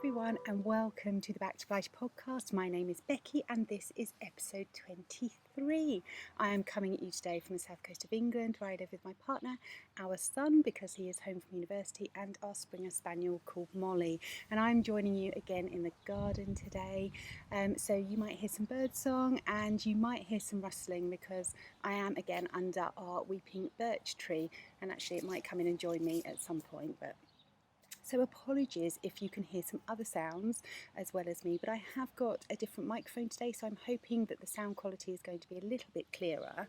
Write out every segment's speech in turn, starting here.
everyone, and welcome to the Back to Blighty podcast. My name is Becky and this is episode 23. I am coming at you today from the south coast of England, where I live with my partner, our son because he is home from university, and our Springer Spaniel called Molly. And I'm joining you again in the garden today. So you might hear some birdsong and you might hear some rustling because I am again under our weeping birch tree, and actually it might come in and join me at some point, so apologies if you can hear some other sounds as well as me, but I have got a different microphone today, so I'm hoping that the sound quality is going to be a little bit clearer.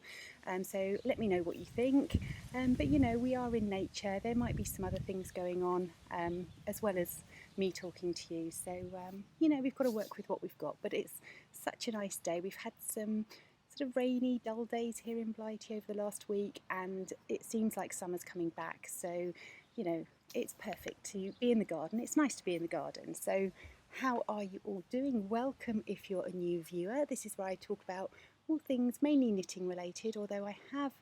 So let me know what you think. But you know, we are in nature. There might be some other things going on as well as me talking to you. So, you know, we've got to work with what we've got, but it's such a nice day. We've had some sort of rainy, dull days here in Blighty over the last week, and it seems like summer's coming back. So, you know, it's perfect to be in the garden. It's nice to be in the garden. So how are you all doing? Welcome if you're a new viewer. This is where I talk about all things mainly knitting related, although I have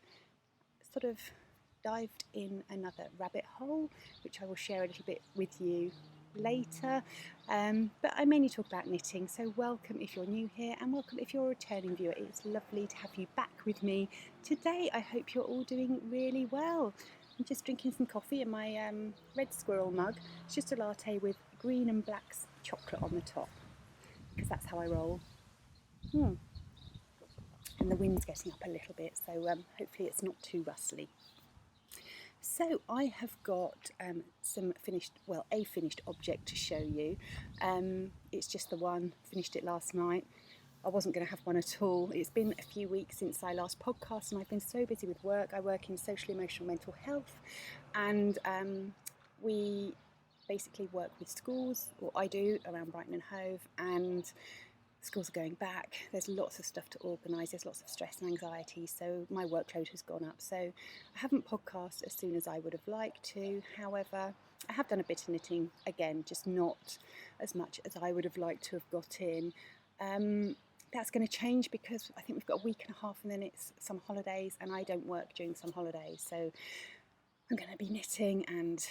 sort of dived in another rabbit hole, which I will share a little bit with you later. But I mainly talk about knitting. So welcome if you're new here, and welcome if you're a returning viewer. It's lovely to have you back with me today. I hope you're all doing really well. I'm just drinking some coffee in my red squirrel mug. It's just a latte with green and black chocolate on the top, because that's how I roll. And the wind's getting up a little bit, so hopefully it's not too rustly. So I have got a finished object to show you. It's just the one, finished it last night. I wasn't going to have one at all. It's been a few weeks since I last podcast, and I've been so busy with work. I work in social, emotional, mental health, and we basically work with schools, or I do, around Brighton and Hove, and schools are going back. There's lots of stuff to organise. There's lots of stress and anxiety, so my workload has gone up. So I haven't podcast as soon as I would have liked to. However, I have done a bit of knitting, again, just not as much as I would have liked to have got in. That's going to change because I think we've got a week and a half and then it's some holidays, and I don't work during some holidays. So I'm going to be knitting and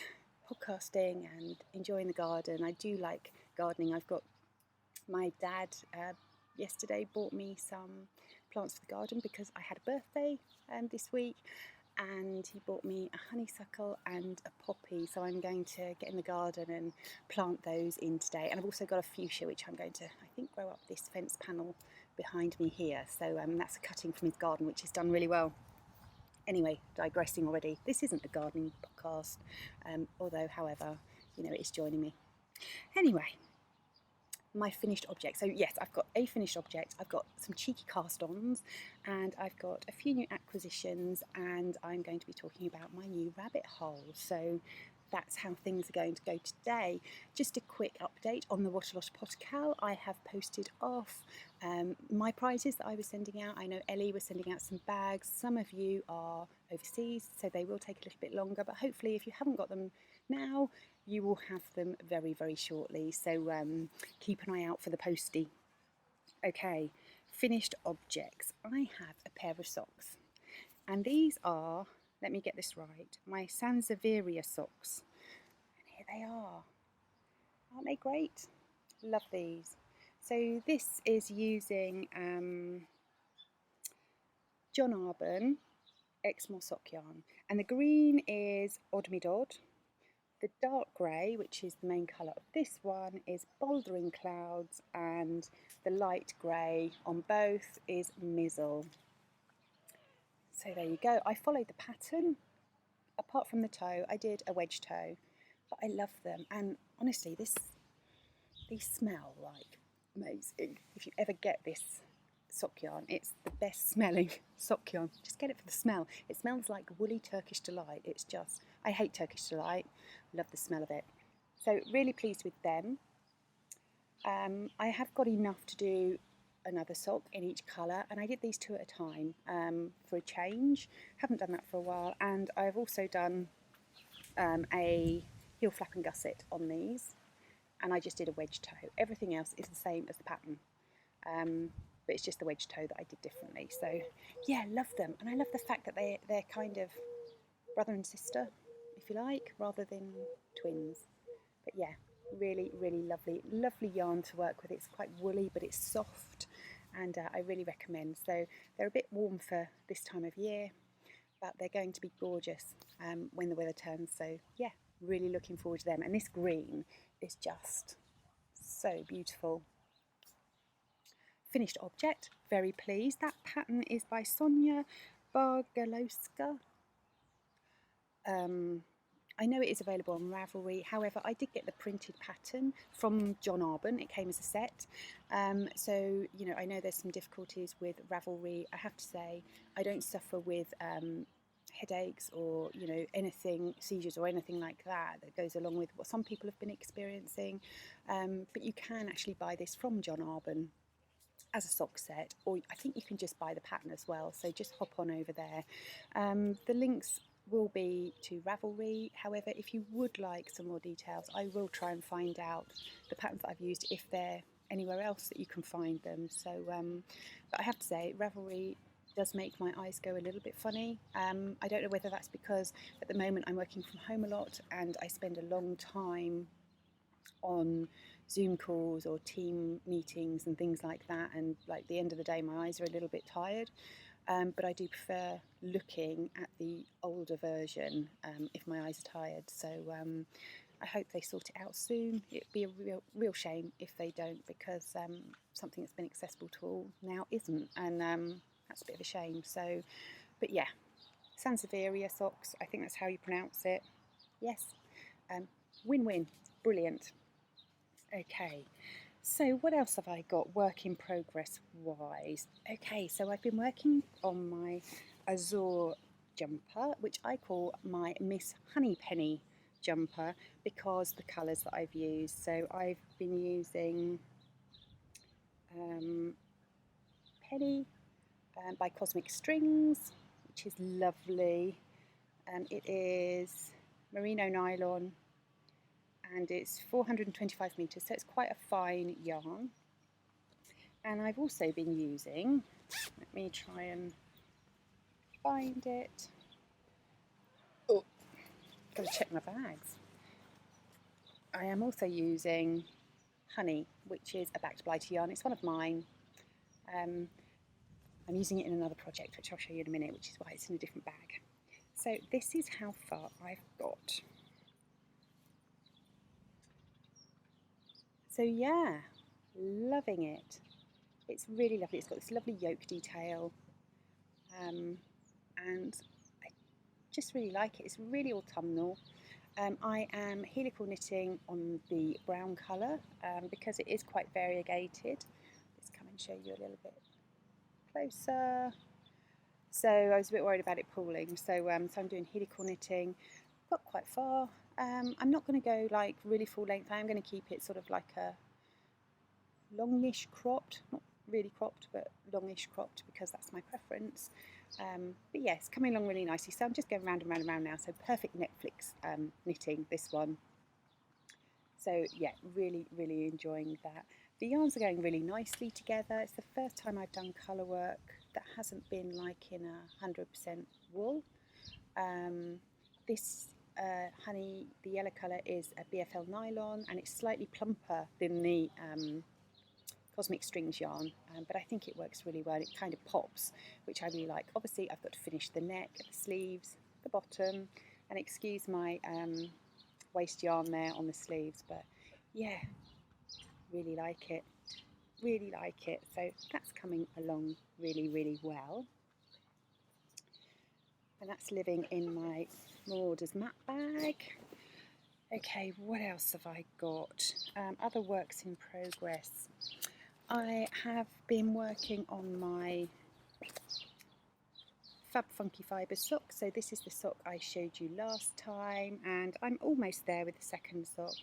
podcasting and enjoying the garden. I do like gardening. I've got my dad yesterday bought me some plants for the garden because I had a birthday this week, and he bought me a honeysuckle and a poppy, so I'm going to get in the garden and plant those in today. And I've also got a fuchsia which I'm going to, I think, grow up this fence panel behind me here. So that's a cutting from his garden which is done really well. Anyway, digressing already. This isn't a gardening podcast, although, however, you know, it's joining me. Anyway, my finished object. So yes, I've got a finished object. I've got some cheeky cast-ons, and I've got a few new acquisitions, and I'm going to be talking about my new rabbit hole. So that's how things are going to go today. Just a quick update on the What a Lot of Pecola. I have posted off my prizes that I was sending out. I know Ellie was sending out some bags. Some of you are overseas, so they will take a little bit longer, but hopefully if you haven't got them now, you will have them very, very shortly. So keep an eye out for the postie. Okay, finished objects. I have a pair of socks, and these are, let me get this right, my Sanseveria socks. And here they are. Aren't they great? Love these. So this is using John Arbon Exmoor sock yarn, and the green is Odd Me Dodd. The dark grey, which is the main colour of this one, is Bouldering Clouds, and the light grey on both is Mizzle. So there you go. I followed the pattern. Apart from the toe, I did a wedge toe, but I love them. And honestly, these smell like amazing. If you ever get this sock yarn, it's the best smelling sock yarn. Just get it for the smell. It smells like woolly Turkish delight. It's just, I hate Turkish delight. Love the smell of it. So really pleased with them. I have got enough to do another sock in each colour, and I did these two at a time for a change. Haven't done that for a while, and I've also done a heel flap and gusset on these, and I just did a wedge toe. Everything else is the same as the pattern, but it's just the wedge toe that I did differently. So yeah, love them, and I love the fact that they're kind of brother and sister, if you like, rather than twins. But yeah, Really, really lovely yarn to work with. It's quite woolly, but it's soft, and I really recommend. So they're a bit warm for this time of year, but they're going to be gorgeous when the weather turns. So yeah, really looking forward to them. And this green is just so beautiful. Finished object, very pleased. That pattern is by Sonia Bargalowska. I know it is available on Ravelry, however I did get the printed pattern from John Arbon. It came as a set, so you know, I know there's some difficulties with Ravelry. I have to say I don't suffer with headaches or, you know, anything, seizures or anything like that that goes along with what some people have been experiencing, but you can actually buy this from John Arbon as a sock set, or I think you can just buy the pattern as well, so just hop on over there. The links will be to Ravelry. However, if you would like some more details, I will try and find out the patterns that I've used, if they're anywhere else that you can find them. So but I have to say, Ravelry does make my eyes go a little bit funny. I don't know whether that's because at the moment I'm working from home a lot and I spend a long time on Zoom calls or team meetings and things like that, and like the end of the day my eyes are a little bit tired, but I do prefer looking at the older version if my eyes are tired. So I hope they sort it out soon. It'd be a real shame if they don't, because something that's been accessible to all now isn't, and that's a bit of a shame. So, but yeah, Sanseveria socks, I think that's how you pronounce it. Yes, win-win, brilliant. Okay, so what else have I got work in progress wise? Okay, so I've been working on my Azure jumper, which I call my Miss Honeypenny jumper because the colours that I've used. So I've been using Penny by Cosmic Strings, which is lovely. It is merino nylon, and it's 425 metres, so it's quite a fine yarn. And I've also been using, let me try and find it. Oh, gotta check my bags. I am also using Honey, which is a back to Blighty yarn. It's one of mine. I'm using it in another project, which I'll show you in a minute, which is why it's in a different bag. So this is how far I've got. So yeah, loving it. It's really lovely. It's got this lovely yoke detail, and I just really like it. It's really autumnal. I am helical knitting on the brown colour because it is quite variegated. Let's come and show you a little bit closer. So I was a bit worried about it pooling, so I'm doing helical knitting. Got quite far. I'm not going to go like really full length. I am going to keep it sort of like a longish cropped, not really cropped, but longish cropped, because that's my preference. But yes, coming along really nicely. So I'm just going round and round and round now. So perfect Netflix knitting, this one. So yeah, really enjoying that. The yarns are going really nicely together. It's the first time I've done colour work that hasn't been like in 100% wool. This Honey, the yellow colour, is a BFL nylon, and it's slightly plumper than the Cosmic Strings yarn, but I think it works really well. It kind of pops, which I really like. Obviously I've got to finish the neck, the sleeves, the bottom, and excuse my waste yarn there on the sleeves, but yeah, really like it, so that's coming along really well. And that's living in my Marauders map bag. Okay, what else have I got? Other works in progress. I have been working on my Fab Funky Fibres sock. So this is the sock I showed you last time, and I'm almost there with the second sock.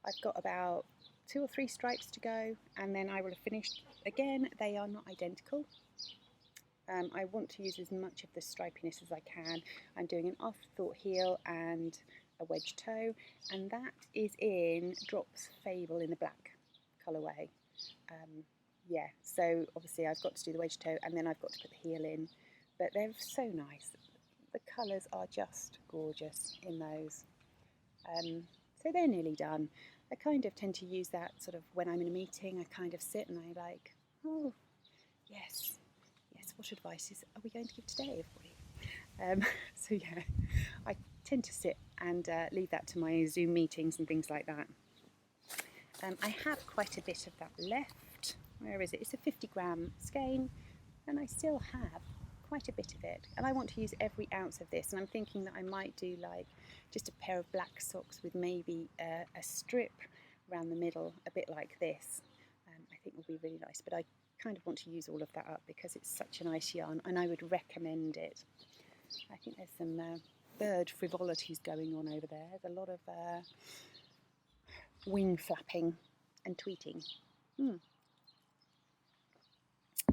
I've got about 2 or 3 stripes to go, and then I will have finished. Again, they are not identical. I want to use as much of the stripiness as I can. I'm doing an afterthought heel and a wedge toe, and that is in Drops Fable in the black colourway. Yeah, so obviously I've got to do the wedge toe and then I've got to put the heel in, but they're so nice. The colours are just gorgeous in those. So they're nearly done. I kind of tend to use that sort of when I'm in a meeting. I kind of sit and I like, oh yes, what advice are we going to give today, everybody? So yeah, I tend to sit and leave that to my Zoom meetings and things like that. I have quite a bit of that left. Where is it? It's a 50-gram skein, and I still have quite a bit of it, and I want to use every ounce of this, and I'm thinking that I might do like just a pair of black socks with maybe a strip around the middle, a bit like this. I think will be really nice, but I kind of want to use all of that up because it's such a nice yarn and I would recommend it. I think there's some bird frivolities going on over there. There's a lot of wing flapping and tweeting.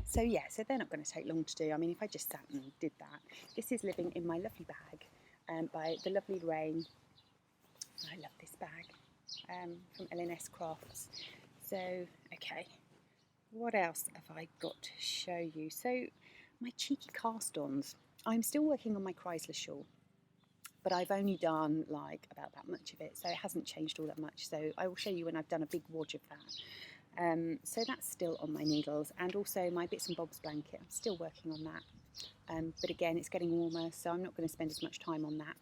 So yeah, so they're not going to take long to do. I mean, if I just sat and did that. This is living in my lovely bag by the lovely Lorraine. I love this bag from L&S Crafts. So, okay, what else have I got to show you? So, my cheeky cast-ons. I'm still working on my Chrysler shawl, but I've only done like about that much of it, so it hasn't changed all that much. So I will show you when I've done a big wodge of that. So that's still on my needles, and also my bits and bobs blanket. I'm still working on that, but again, it's getting warmer, so I'm not going to spend as much time on that.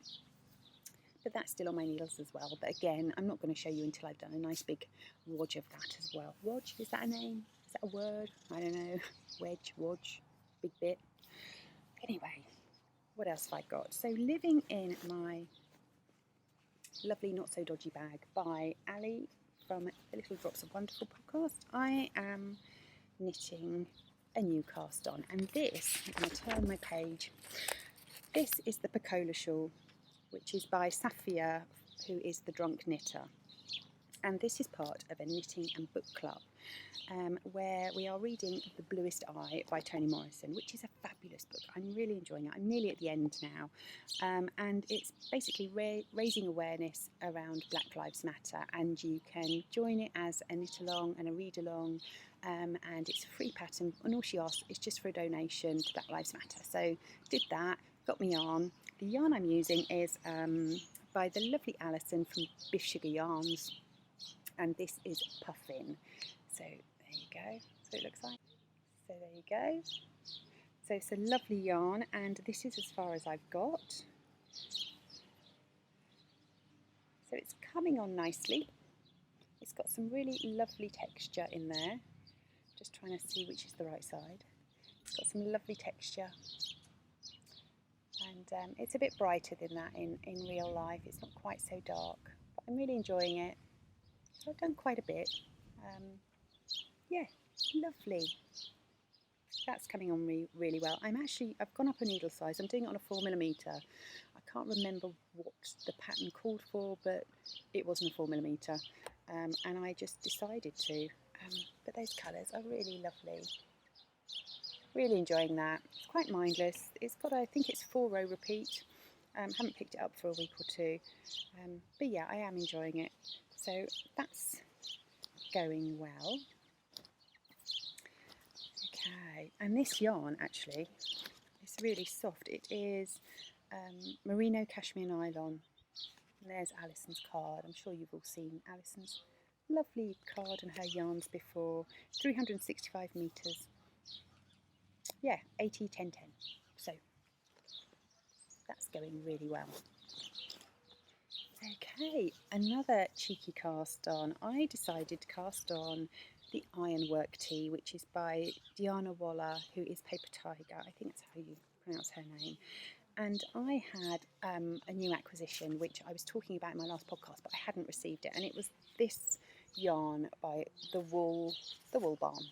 But that's still on my needles as well. But again, I'm not going to show you until I've done a nice big wodge of that as well. Wodge, is that a name? Is that a word? I don't know. Wedge, wodge, big bit. Anyway, what else have I got? So living in my lovely Not So Dodgy bag by Ali from the Little Drops of Wonderful podcast, I am knitting a new cast on, and this, I'm going to turn my page, this is the Pecola Shawl, which is by Sanseveria, who is the drunk knitter, and this is part of a knitting and book club where we are reading The Bluest Eye by Toni Morrison, which is a fabulous book. I'm really enjoying it. I'm nearly at the end now, and it's basically raising awareness around Black Lives Matter, and you can join it as a knit along and a read along, and it's a free pattern, and all she asks is just for a donation to Black Lives Matter. So did that, got my yarn. The yarn I'm using is by the lovely Alison from Biff Sugar Yarns, and this is Puffin. So there you go, so it looks like. So there you go. So it's a lovely yarn, and this is as far as I've got. So it's coming on nicely. It's got some really lovely texture in there. Just trying to see which is the right side. It's got some lovely texture. And it's a bit brighter than that in real life. It's not quite so dark, but I'm really enjoying it. So I've done quite a bit. Yeah, lovely. That's coming on really well. I've gone up a needle size. I'm doing it on a 4mm. I can't remember what the pattern called for, but it wasn't a 4mm. And I just decided to. But those colours are really lovely. Really enjoying that. It's quite mindless. It's got, I think it's 4-row repeat. Haven't picked it up for a week or two. But yeah, I am enjoying it. So that's going well. Okay, and this yarn actually is really soft. It is merino cashmere nylon. And there's Alison's card. I'm sure you've all seen Alison's lovely card and her yarns before. 365 metres. Yeah, 80-10-10. So that's going really well. Okay, another cheeky cast on. I decided to cast on the Ironwork Tee, which is by Diana Waller, who is Paper Tiger. I think that's how you pronounce her name. And I had a new acquisition, which I was talking about in my last podcast, but I hadn't received it. And it was this yarn by the Wool Barn.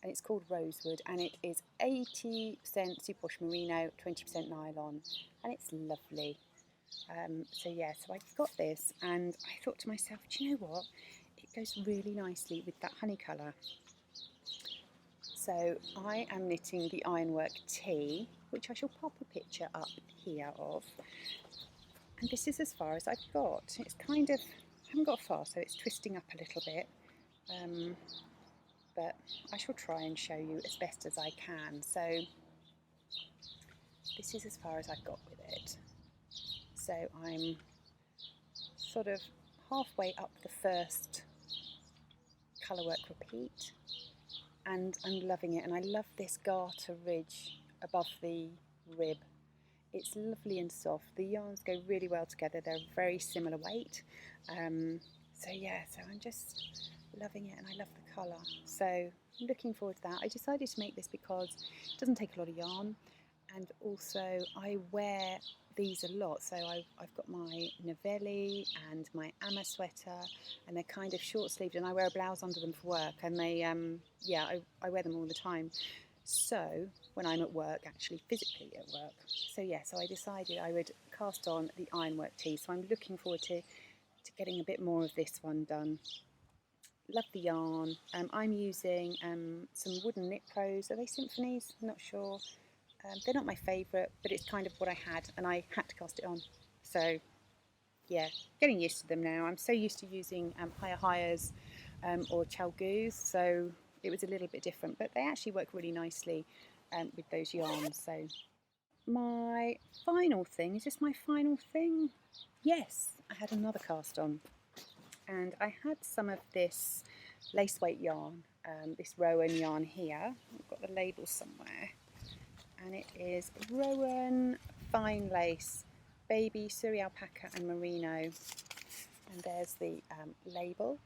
And it's called Rosewood, and it is 80% superwash merino, 20% nylon, and it's lovely. So yeah, so I got this, and I thought to myself, do you know what? It goes really nicely with that honey colour. So I am knitting the Ironwork Tee, which I shall pop a picture up here of. And this is as far as I've got. It's kind of, I haven't got far, so it's twisting up a little bit. But I shall try and show you as best as I can. So this is as far as I've got with it. So I'm sort of halfway up the first colourwork repeat, and I'm loving it. And I love this garter ridge above the rib. It's lovely and soft. The yarns go really well together. They're very similar weight. So yeah, so I'm just loving it, and I love the colour. So I'm looking forward to that. I decided to make this because it doesn't take a lot of yarn, and also I wear these a lot. So I've got my Novelli and my Amma sweater, and they're kind of short sleeved, and I wear a blouse under them for work, and they yeah, I wear them all the time. So when I'm at work, actually physically at work. So yeah, so I decided I would cast on the ironwork tee. So I'm looking forward to getting a bit more of this one done. Love the yarn. I'm using some wooden knit pros. Are they symphonies? I'm not sure. They're not my favourite, but it's kind of what I had, and I had to cast it on. So yeah, getting used to them now. I'm so used to using higher hires or chalgoos, so it was a little bit different, but they actually work really nicely with those yarns. So my final thing, is this my final thing? Yes, I had another cast on, and I had some of this lace weight yarn, this Rowan yarn here. I've got the label somewhere, and it is Rowan Fine Lace, Baby, Surrey Alpaca and Merino, and there's the label.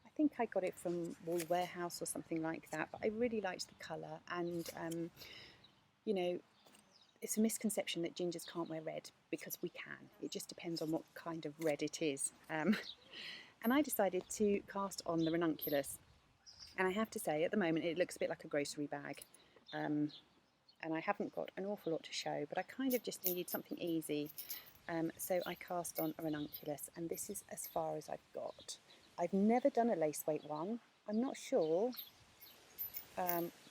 I think I got it from Wool Warehouse or something like that, but I really liked the colour, and you know, it's a misconception that gingers can't wear red, because we can. It just depends on what kind of red it is. And I decided to cast on the ranunculus, and I have to say at the moment it looks a bit like a grocery bag, and I haven't got an awful lot to show, but I kind of just needed something easy. So I cast on a ranunculus, and this is as far as I've got. I've never done a lace weight one. I'm not sure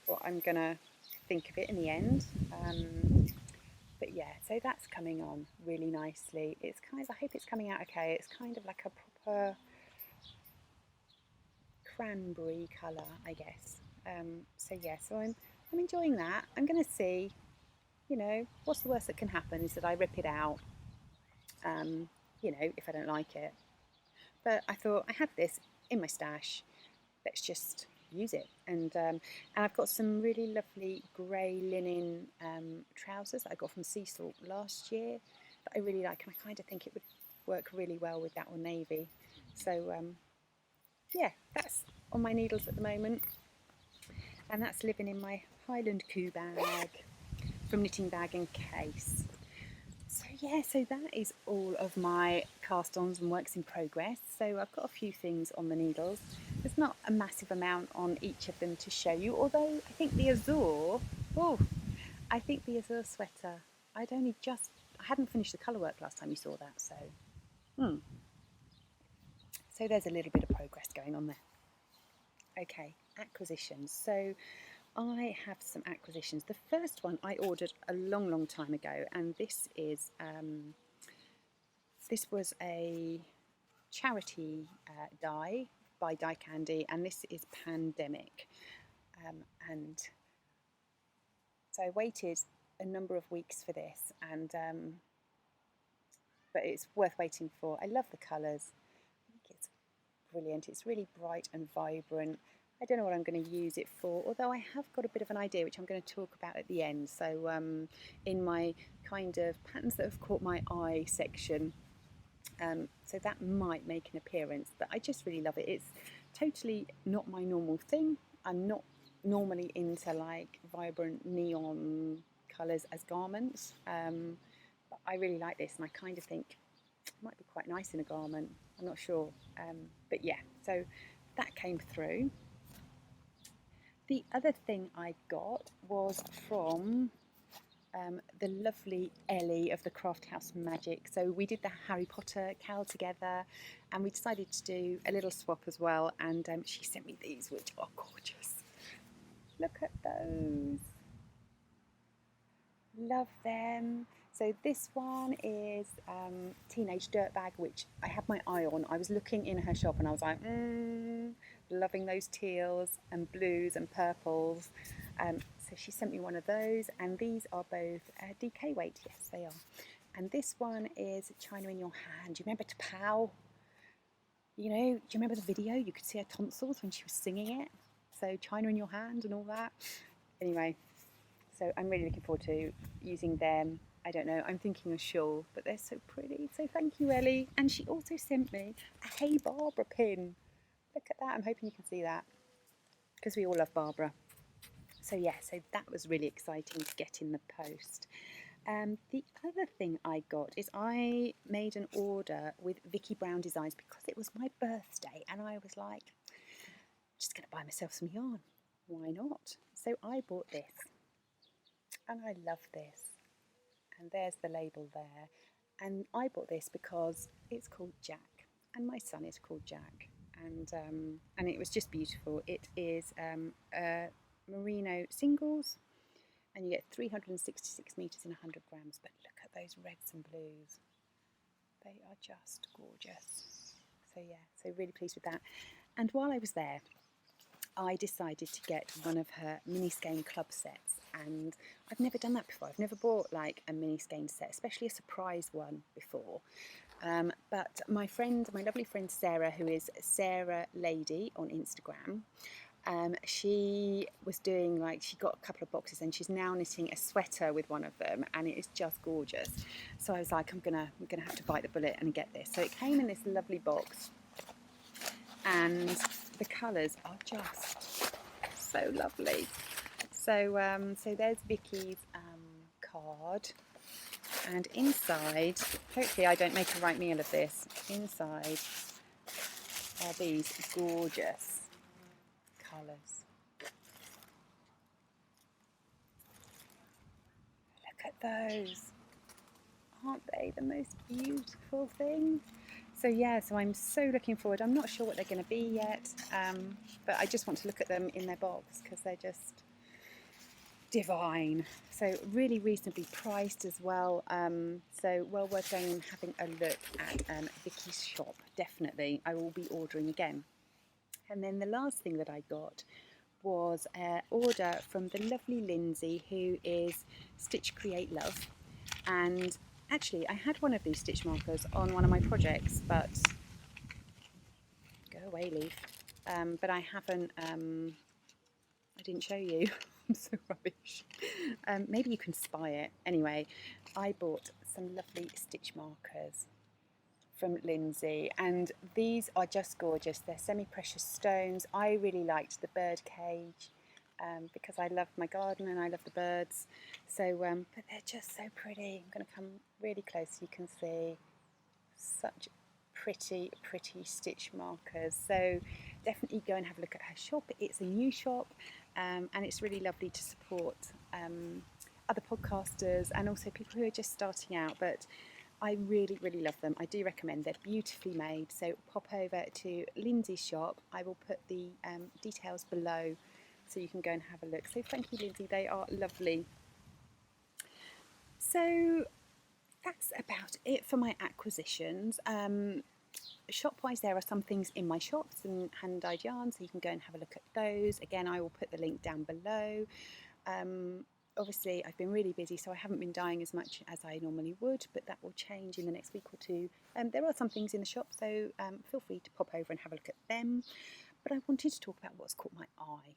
what I'm gonna think of it in the end. But yeah, so that's coming on really nicely. It's kind of, I hope it's coming out okay. It's kind of like a proper cranberry colour, I guess. So yeah, so I'm enjoying that. I'm going to see, you know, what's the worst that can happen is that I rip it out, you know, if I don't like it. But I thought I had this in my stash, let's just use it. And I've got some really lovely grey linen trousers that I got from Sea Salt last year that I really like, and I kind of think it would work really well with that or navy. So yeah, that's on my needles at the moment, and that's living in my Highland Coo bag from Knitting Bag and Case. So yeah, so that is all of my cast-ons and works in progress. So I've got a few things on the needles. There's not a massive amount on each of them to show you, although I think the azure, I think the azure sweater, I hadn't finished the colour work last time you saw that, so so there's a little bit of progress going on there. Okay, acquisitions. So I have some acquisitions. The first one I ordered a long time ago, and this is this was a charity die by Die Candy, and this is Pandemic. And so I waited a number of weeks for this, and but it's worth waiting for. I love the colours. I think it's brilliant. It's really bright and vibrant. I don't know what I'm going to use it for, although I have got a bit of an idea, which I'm going to talk about at the end. So in my kind of patterns that have caught my eye section, so that might make an appearance, but I just really love it. It's totally not my normal thing. I'm not normally into like vibrant neon colours as garments, but I really like this, and I kind of think it might be quite nice in a garment. I'm not sure, but yeah, so that came through. The other thing I got was from the lovely Ellie of the Craft House Magic. So we did the Harry Potter cowl together, and we decided to do a little swap as well, and she sent me these, which are gorgeous. Look at those. Love them. So this one is Teenage Dirtbag, which I had my eye on. I was looking in her shop and I was like, loving those teals and blues and purples. So she sent me one of those, and these are both DK weight. Yes, they are. And this one is China in Your Hand. Do you remember T'Pow? You know, do you remember the video? You could see her tonsils when she was singing it. So China in Your Hand and all that. Anyway, so I'm really looking forward to using them. I don't know, I'm thinking a shawl, but they're so pretty. So thank you, Ellie. And she also sent me a Hey Barbara pin. Look at that. I'm hoping you can see that, because we all love Barbara. So yeah, so that was really exciting to get in the post. The other thing I got is I made an order with Vicki Brown Designs because it was my birthday, and I was like, I'm just going to buy myself some yarn. Why not? So I bought this, and I love this. And there's the label there. And I bought this because it's called Jack, and my son is called Jack, and it was just beautiful. It is a merino singles, and you get 366 metres in 100 grams. But look at those reds and blues; they are just gorgeous. So yeah, so really pleased with that. And while I was there, I decided to get one of her mini skein club sets, and I've never done that before. I've never bought like a mini skein set, especially a surprise one before. But my lovely friend Sarah, who is Sarah Lady on Instagram, she was doing she got a couple of boxes, and she's now knitting a sweater with one of them, and it is just gorgeous. So I was like, I'm gonna have to bite the bullet and get this. So it came in this lovely box, and the colours are just so lovely. So so there's Vicky's card, and inside, hopefully I don't make a right meal of this, inside are these gorgeous colours. Look at those. Aren't they the most beautiful things? So yeah, so I'm so looking forward. I'm not sure what they're going to be yet, but I just want to look at them in their box because they're just divine. So really reasonably priced as well. So well worth going and having a look at Vicky's shop. Definitely, I will be ordering again. And then the last thing that I got was an order from the lovely Lindsay, who is Stitch Create Love. And actually, I had one of these stitch markers on one of my projects, but go away, leaf. But I haven't. I didn't show you. I'm so rubbish. Maybe you can spy it. Anyway, I bought some lovely stitch markers from Lindsay, and these are just gorgeous. They're semi-precious stones. I really liked the bird cage. Because I love my garden and I love the birds. So, but they're just so pretty. I'm going to come really close so you can see. Such pretty stitch markers. So definitely go and have a look at her shop. It's a new shop, and it's really lovely to support other podcasters and also people who are just starting out. But I really love them. I do recommend. They're beautifully made. So pop over to Lindsay's shop. I will put the details below, so you can go and have a look. So thank you, Lindsay, they are lovely. So that's about it for my acquisitions. Shop-wise, there are some things in my shops and hand-dyed yarn, so you can go and have a look at those. Again, I will put the link down below. Obviously, I've been really busy, so I haven't been dyeing as much as I normally would, but that will change in the next week or two. There are some things in the shop, so feel free to pop over and have a look at them. But I wanted to talk about what's caught my eye.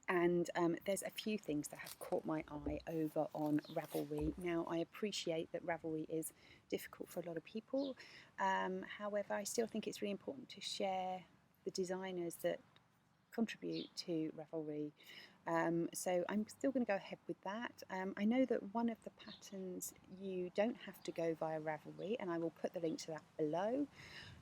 And there's a few things that have caught my eye over on Ravelry. Now, I appreciate that Ravelry is difficult for a lot of people. However, I still think it's really important to share the designers that contribute to Ravelry. So I'm still going to go ahead with that. I know that one of the patterns you don't have to go via Ravelry, and I will put the link to that below.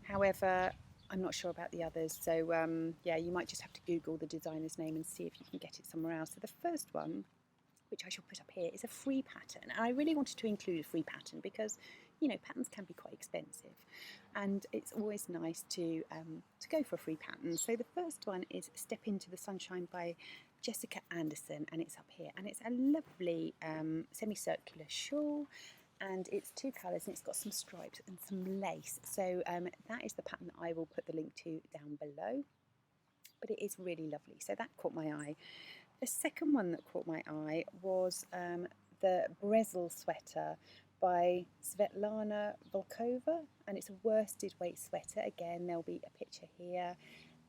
However, I'm not sure about the others, so yeah, you might just have to Google the designer's name and see if you can get it somewhere else. So the first one, which I shall put up here, is a free pattern. And I really wanted to include a free pattern because, you know, patterns can be quite expensive, and it's always nice to go for a free pattern. So the first one is Step Into the Sunshine by Jessica Anderson, and it's up here, and it's a lovely semicircular shawl. And it's two colours, and it's got some stripes and some lace. So that is the pattern that I will put the link to down below. But it is really lovely. So that caught my eye. The second one that caught my eye was the Bresel sweater by Svetlana Volkova, and it's a worsted weight sweater. Again, there'll be a picture here,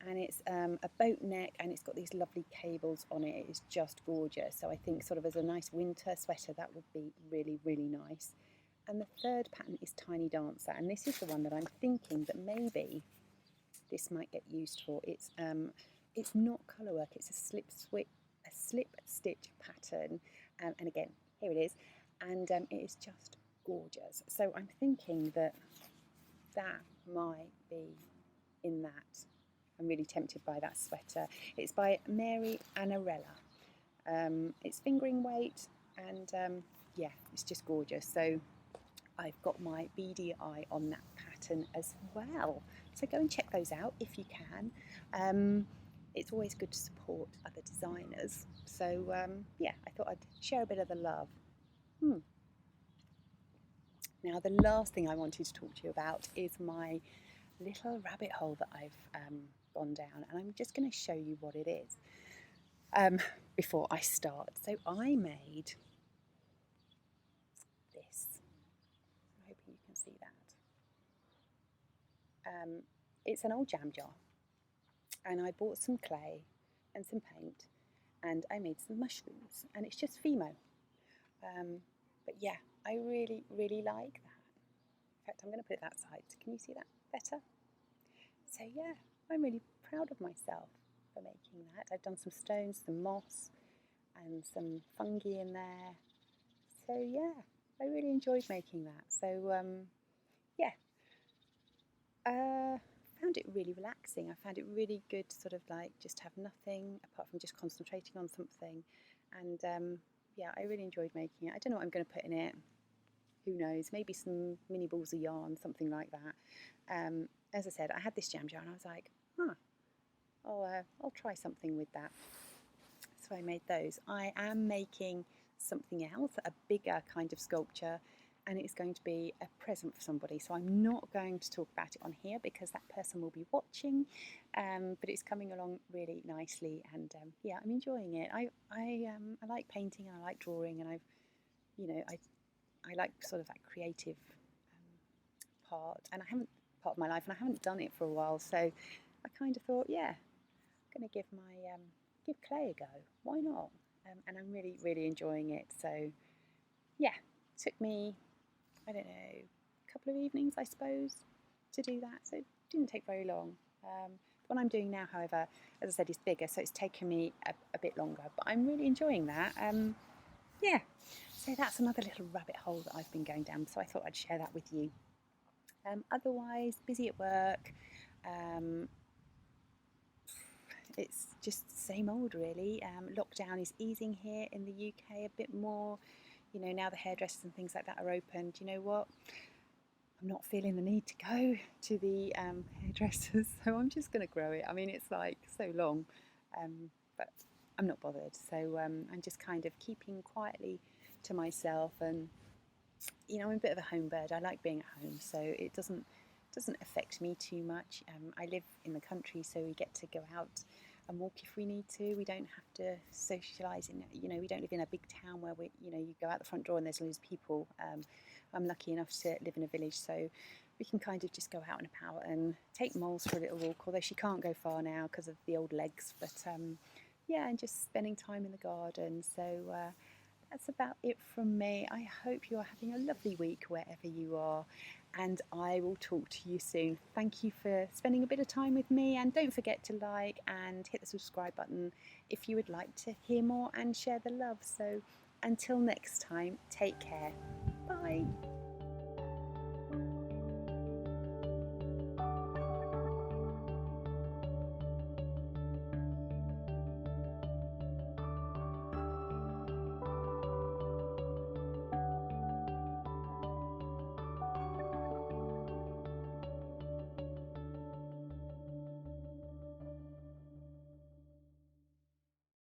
and it's a boat neck, and it's got these lovely cables on it. It's just gorgeous. So I think sort of as a nice winter sweater, that would be really, really nice. And the third pattern is Tiny Dancer, and this is the one that I'm thinking that maybe this might get used for. It's not colour work, it's a slip stitch pattern, and again, here it is, and it is just gorgeous. So I'm thinking that might be in that. I'm really tempted by that sweater. It's by Mary Annarella. It's fingering weight, and yeah, it's just gorgeous. So I've got my beady eye on that pattern as well. So go and check those out if you can. It's always good to support other designers. So yeah, I thought I'd share a bit of the love. Now, the last thing I wanted to talk to you about is my little rabbit hole that I've gone down, and I'm just going to show you what it is before I start. So I made this. I'm hoping you can see that. It's an old jam jar, and I bought some clay and some paint, and I made some mushrooms, and it's just Fimo. But yeah, I really, really like that. In fact, I'm going to put it that side. Can you see that better? So yeah, I'm really proud of myself for making that. I've done some stones, some moss, and some fungi in there. So yeah, I really enjoyed making that. So yeah, found it really relaxing. I found it really good to sort of like just have nothing apart from just concentrating on something. And yeah, I really enjoyed making it. I don't know what I'm going to put in it. Who knows? Maybe some mini balls of yarn, something like that. As I said, I had this jam jar and I was like, I'll try something with that. So I made those. I am making something else, a bigger kind of sculpture, and it's going to be a present for somebody. So I'm not going to talk about it on here because that person will be watching, but it's coming along really nicely, and yeah, I'm enjoying it. I like painting and I like drawing, and I like sort of that creative part, and I haven't part of my life, and I haven't done it for a while. So I kind of thought, yeah, I'm going to give clay a go. Why not? And I'm really, really enjoying it. So yeah, it took me, I don't know, a couple of evenings, I suppose, to do that. So it didn't take very long. What I'm doing now, however, as I said, is bigger, so it's taken me a bit longer. But I'm really enjoying that. Yeah, so that's another little rabbit hole that I've been going down. So I thought I'd share that with you. Otherwise, busy at work. It's just the same old, really. Lockdown is easing here in the UK a bit more. You know, now the hairdressers and things like that are open. Do you know what? I'm not feeling the need to go to the hairdressers, so I'm just going to grow it. I mean, it's like so long, but I'm not bothered. So I'm just kind of keeping quietly to myself, and you know, I'm a bit of a home bird. I like being at home, so it doesn't affect me too much. I live in the country, so we get to go out and walk if we need to. We don't have to socialise we don't live in a big town where you go out the front door and there's loads of people. I'm lucky enough to live in a village, so we can kind of just go out and about and take Moles for a little walk, although she can't go far now because of the old legs. But yeah, and just spending time in the garden. So that's about it from me. I hope you are having a lovely week wherever you are, and I will talk to you soon. Thank you for spending a bit of time with me, and don't forget to like and hit the subscribe button if you would like to hear more and share the love. So until next time, take care. Bye.